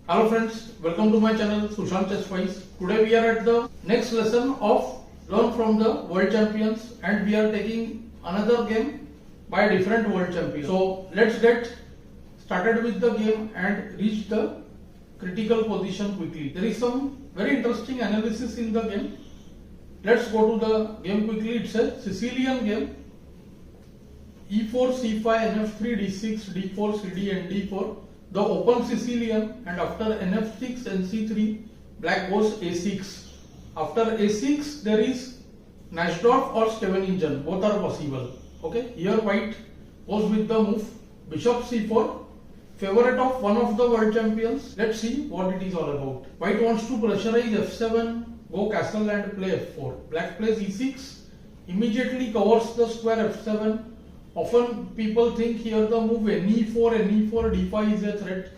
Hello friends, welcome to my channel Sushant Chess. Today we are at the next lesson of Learn from the World Champions and we are taking another game by a different world champion. So let's get started with the game and reach the critical position quickly. There is some very interesting analysis in the game. Let's go to the game quickly. It's a Sicilian game. E4, C5, NF3, D6, D4, CD and D4. The open Sicilian, and after NF6, NC3, black goes A6. After A6 there is Najdorf or Steveningen, both are possible. Okay, here white goes with the move Bishop C4, favorite of one of the world champions. Let's see what it is all about. White wants to pressurize F7, go castle and play F4. Black plays E6, immediately covers the square F7. Often people think here the move NE4, D5 is a threat,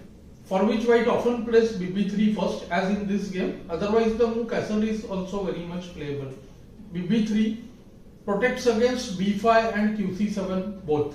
for which white often plays BB3 first, as in this game. Otherwise the move castle is also very much playable. BB3 protects against B5 and QC7 both.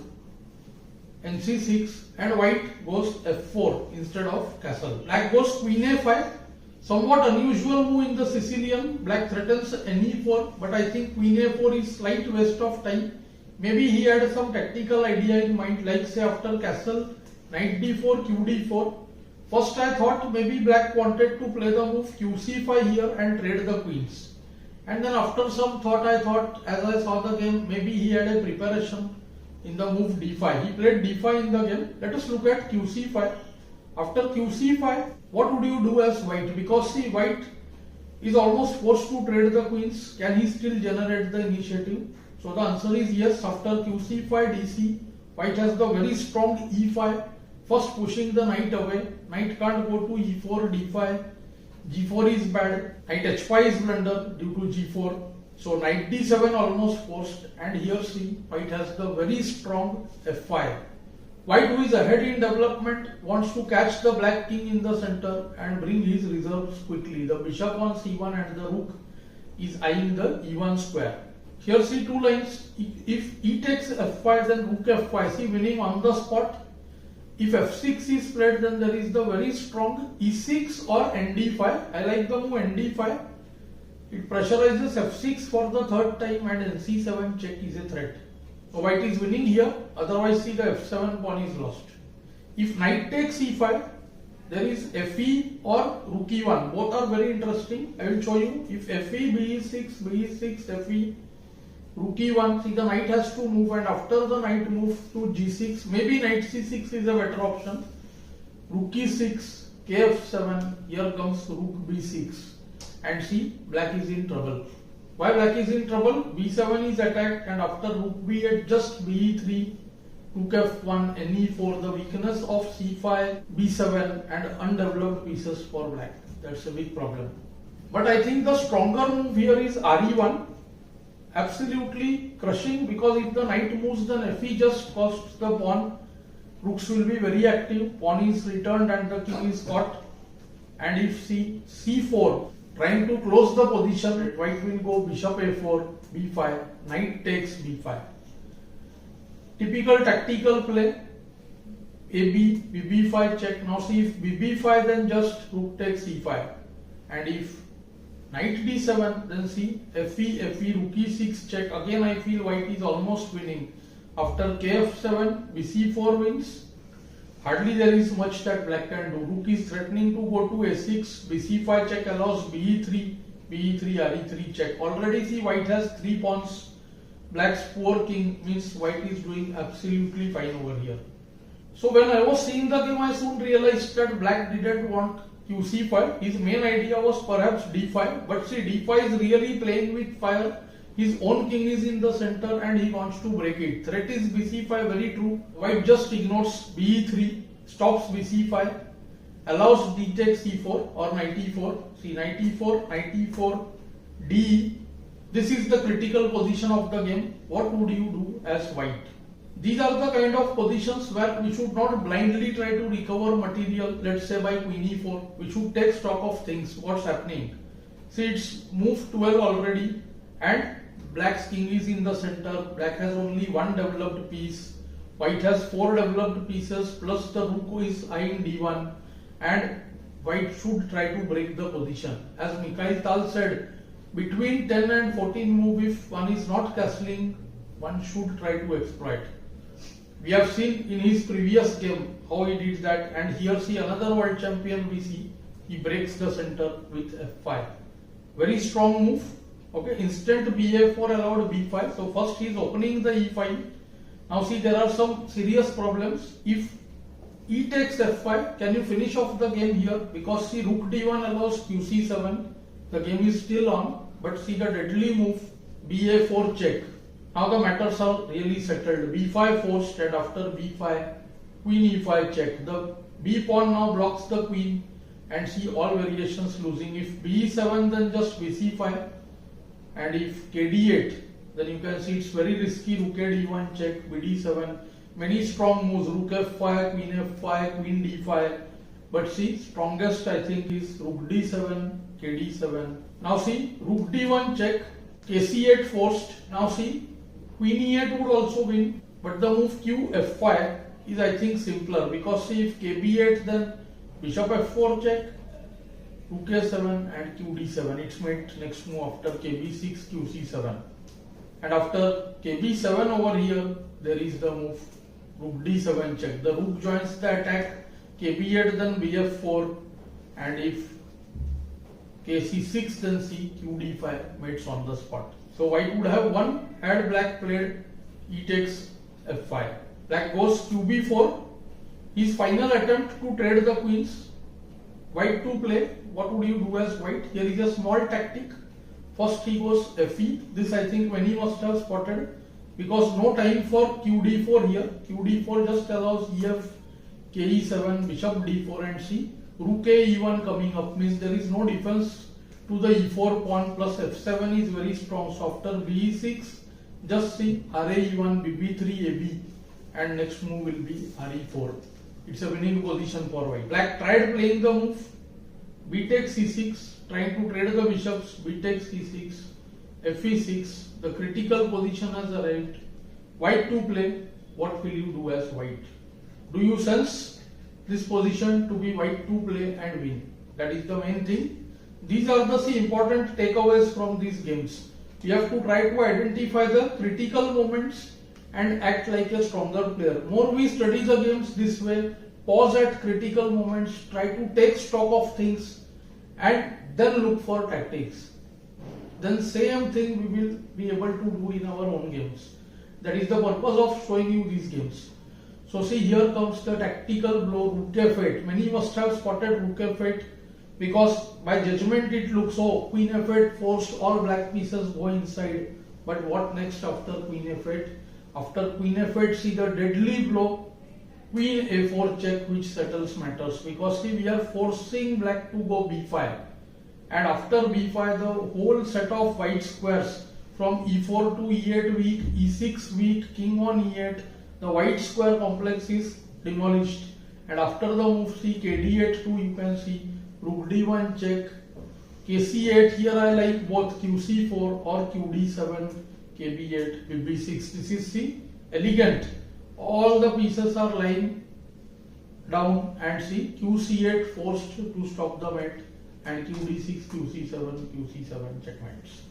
NC6 and white goes F4 instead of castle. Black goes Queen A5. Somewhat unusual move in the Sicilian. Black threatens NE4, but I think Queen A4 is slight waste of time. Maybe he had some tactical idea in mind, like say after castle, knight d4, qd4. First I thought maybe black wanted to play the move qc5 here and trade the queens. And then after some thought, I thought, as I saw the game, maybe he had a preparation in the move d5. He played d5 in the game. Let us look at qc5. After qc5, what would you do as white? Because see, white is almost forced to trade the queens. Can he still generate the initiative? So the answer is yes. After qc5 dc, white has the very strong e5, first pushing the knight away. Knight can't go to e4, d5, g4 is bad, knight h5 is blunder due to g4. So knight d7 almost forced, and here see, white has the very strong f5. White, who is ahead in development, wants to catch the black king in the center and bring his reserves quickly. The bishop on c1 and the rook is eyeing the e1 square. Here see two lines. If e takes f5, then rook f5. See, winning on the spot. If f6 is played, then there is the very strong e6 or nd5. I like the move nd5. It pressurizes f6 for the third time, and nc7 check is a threat. So white is winning here. Otherwise, see, the f7 pawn is lost. If knight takes e5, there is fe or rook e1. Both are very interesting. I will show you. If fe, b6, fe, rook e1, see, the knight has to move, and after the knight moves to g6, maybe knight c6 is a better option. Rook e6, kf7, here comes rook b6, and see, black is in trouble. Why black is in trouble? b7 is attacked, and after rook b8, just be3, rook f1, ne4, the weakness of c5, b7 and undeveloped pieces for black. That's a big problem. But I think the stronger move here is re1. Absolutely crushing, because if the knight moves, then fe just costs the pawn. Rooks will be very active. Pawn is returned and the king is caught. And if c4, trying to close the position, white will go bishop a4, b5, knight takes b5. Typical tactical play. AB, bb5 check. Now see, if bb5, then just rook takes e5. And if knight d7, then see, fe, rook e6 check. Again I feel white is almost winning. After kf7, bc4 wins. Hardly there is much that black can do. Rook is threatening to go to a6, bc5 check allows be3, re3 check. Already see, white has 3 pawns. Black's poor king means white is doing absolutely fine over here. So when I was seeing the game, I soon realized that black didn't want qc5. His main idea was perhaps d5, but see, d5 is really playing with fire. His own king is in the center and he wants to break it. Threat is bc5, very true. White just ignores be3, stops bc5, allows d takes e4 or knight e4. See, knight e4, d. This is the critical position of the game. What would you do as white? These are the kind of positions where we should not blindly try to recover material, let's say by queen e4. We should take stock of things, what's happening. See, it's moved 12 already, and black's king is in the center. Black has only one developed piece. White has 4 developed pieces, plus the rook is eyeing d1, and white should try to break the position. As Mikhail Tal said, between 10 and 14 move, if one is not castling, one should try to exploit. We have seen in his previous game how he did that, and here see another world champion we see. He breaks the center with f5. Very strong move. Okay, instant ba4 allowed b5. So first he is opening the e5. Now see, there are some serious problems. If e takes f5, can you finish off the game here? Because see, rook d1 allows qc7. The game is still on, but see the deadly move ba4 check. Now the matters are really settled. b5 forced, and after b5, queen e5 check. The b pawn now blocks the queen, and see all variations losing. If b7, then just bc5, and if kd8, then you can see it's very risky. Rook d1 check, bd7, many strong moves. Rook f5, queen f5, queen d5. But see, strongest I think is rook d7, kd7. Now see, rook d1 check, kc8 forced. Now see, queen e8 would also win, but the move q f5 is I think simpler, because see, if kb8, then bishop f4 check, rook a7 and q d7. It's made next move after kb6, qc7. And after kb7 over here, there is the move rook d7 check. The rook joins the attack, kb8 then bf4, and if kc6 then c, q d5, mates on the spot. So white would have won had black played e takes f5. Black goes qb4. His final attempt to trade the queens. White to play. What would you do as white? Here is a small tactic. First he goes fe. This I think many must have spotted, because no time for qd4 here. qd4 just allows ef, ke7, bishop d4, and c. Rook a e1 coming up means there is no defense to the e4 pawn, plus f7 is very strong. So after b6, just see ra e1, bb3, ab, and next move will be re4. It's a winning position for white. Black tried playing the move b takes c6, trying to trade the bishops. B takes c6, fe6. The critical position has arrived. White to play. What will you do as white? Do you sense this position to be white to play and win? That is the main thing. These are the important takeaways from these games. You have to try to identify the critical moments and act like a stronger player. More we study the games this way, pause at critical moments, try to take stock of things, and then look for tactics. Then same thing we will be able to do in our own games. That is the purpose of showing you these games. So see, here comes the tactical blow, rook f8. Many must have spotted rook f8, because by judgment it looks, oh, queen f8 forced all black pieces go inside. But what next after queen f8? After queen f8, see the deadly blow, queen a4 check, which settles matters, because see, we are forcing black to go b5, and after b5 the whole set of white squares from e4 to e8 weak, e6 weak, king on e8, the white square complex is demolished. And after the move see kd8 2, you can see rook d1 check, kc8. Here I like both qc4 or qd7, kb8, bb6. This is see, elegant. All the pieces are lying down, and see qc8 forced to stop the mate, and qd6, qc7, qc7 checkmates.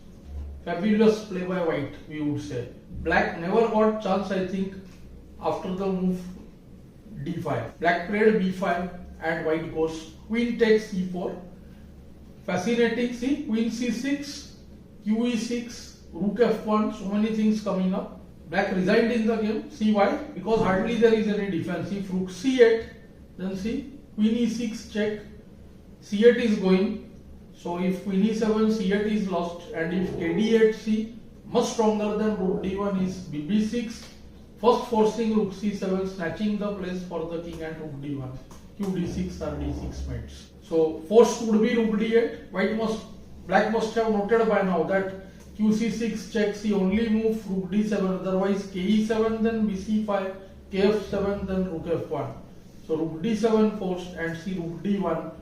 Fabulous play by white, we would say. Black never got chance, I think, after the move d5. Black played b5 and white goes queen takes e4. Fascinating, see, queen c6, qe6, rook f1, so many things coming up. Black resigned in the game. See why? Because hardly there is any defense. If rook c8, then see queen e6 check, c8 is going. So if queen e7, c8 is lost, and if kd8, see, much stronger than rook d1 is bb6, first forcing rook c7, snatching the place for the king, and rook d1, qd6 or d6 mates. So forced would be rook d8. Black must have noted by now that qc6 checks the only move rook d7, otherwise ke7 then bc5, kf7 then rook f1. So rook d7 forced, and see rook d1.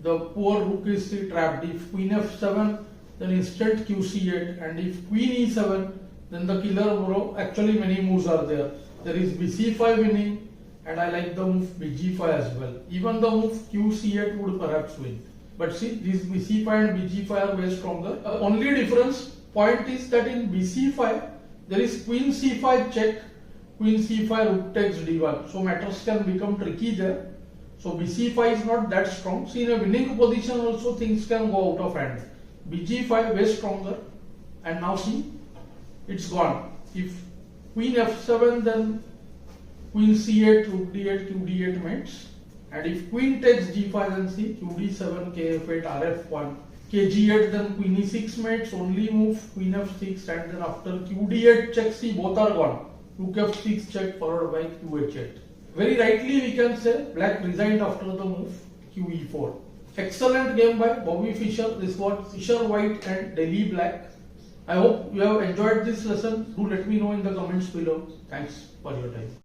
The poor rook is trapped. If queen f7, then instant qc8, and if queen e7, then the killer rook. Actually many moves are there. There is bc5 winning, and I like the move bg5 as well. Even the move qc8 would perhaps win. But see, these bc5 and bg5 are way stronger. Only difference point is that in bc5 there is queen c5 check, queen c5 rook takes d1. So matters can become tricky there. So bc5 is not that strong. See, in a winning position also things can go out of hand. bg5 way stronger, and now see, it's gone. If queen f7, then queen c8, rook d8, qd8 mates. And if queen takes g5, then see qd7, kf8, rf1, kg8, then queen e6 mates, only move queen f6, and then after qd8 check, see both are gone. Rook f6 check followed by qh8. Very rightly we can say black resigned after the move qe4. Excellent game by Bobby Fischer. This was Fischer White and Delhi Black. I hope you have enjoyed this lesson. Do let me know in the comments below. Thanks for your time.